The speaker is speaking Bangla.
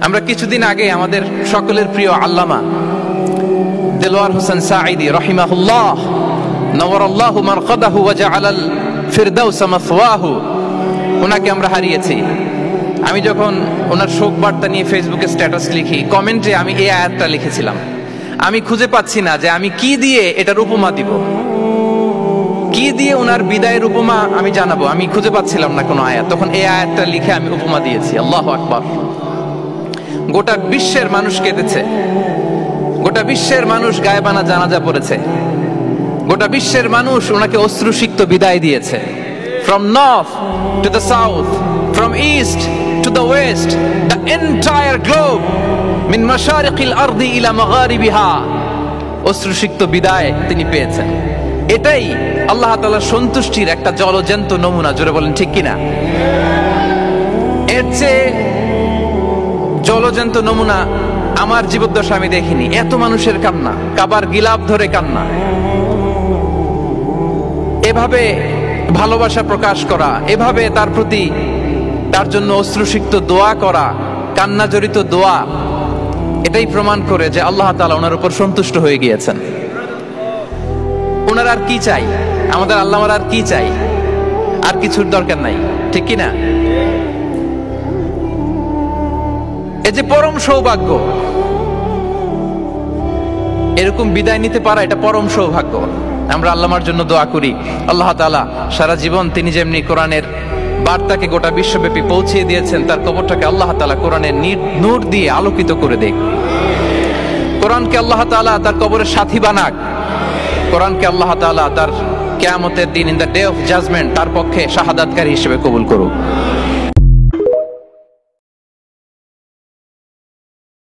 আমরা কিছুদিন আগে আমাদের সকলের প্রিয় আল্লামা দেলোয়ার হোসেন সাঈদী রাহিমাহুল্লাহ নওয়ারাল্লাহু মারকাদাহু ওয়া জাআলাল ফিরদাউস মাসওয়াহু, ওনাকে আমরা হারিয়েছি। আমি যখন ওনার শোক বার্তা নিয়ে ফেসবুকে স্ট্যাটাস লিখি, কমেন্টে আমি এই আয়াতটা লিখেছিলাম। আমি খুঁজে পাচ্ছি না যে আমি কি দিয়ে এটার উপমা দিব, কি দিয়ে ওনার বিদায়ের উপমা আমি জানাবো। আমি খুঁজে পাচ্ছিলাম না কোনো আয়াত, তখন এই আয়াতটা লিখে আমি উপমা দিয়েছি। আল্লাহু আকবার। গোটা বিশ্বের মানুষ কেঁদেছে, গোটা বিশ্বের মানুষ গায়েবানা জানাজা পড়েছে, গোটা বিশ্বের মানুষ ওনাকে অশ্রুসিক্ত বিদায় দিয়েছে। From north to the south, from east to the west, the entire globe, min mashariqil ardi ila magharibiha, অশ্রুসিক্ত বিদায় তিনি পেয়েছেন। এটাই আল্লাহ তাআলার সন্তুষ্টির একটা জলজ্যান্ত নমুনা। জোরে বলেন ঠিক কিনা? এর চেয়ে জলজ্যান্ত নমুনা আমার জীবদ্দশা আমি দেখিনি। এত মানুষের কান্না, কাবার গিলাপ ধরে কান্না, এভাবে ভালোবাসা প্রকাশ করা, এভাবে তার প্রতি তার জন্য অশ্রুসিক্ত দোয়া করা, কান্না জড়িত দোয়া, এটাই প্রমাণ করে যে আল্লাহ তাআলা ওনার উপর সন্তুষ্ট হয়ে গিয়েছেন। ওনার আর কি চাই? আমাদের আল্লাহর আর কি চাই? আর কিছুর দরকার নাই, ঠিক কিনা? এই যে পরম সৌভাগ্য, এরকম বিদায় নিতে পারা, এটা পরম সৌভাগ্য। আমরা আল্লামার জন্য দোয়া করি, আল্লাহ তাআলা সারা জীবন তিনি যেমনি কোরআনের বার্তাকে গোটা বিশ্বব্যাপী পৌঁছে দিয়েছেন, তার কবরটাকে আল্লাহ তাআলা কোরআনের নূর দিয়ে আলোকিত করে দেখ। কোরআনকে আল্লাহ তাআলা তার কবরের সাথী বানাক। কোরআনকে আল্লাহ তাআলা তার কিয়ামতের দিন, in the day of judgment, তার পক্ষে শাহাদাতকারী হিসেবে কবুল করুক।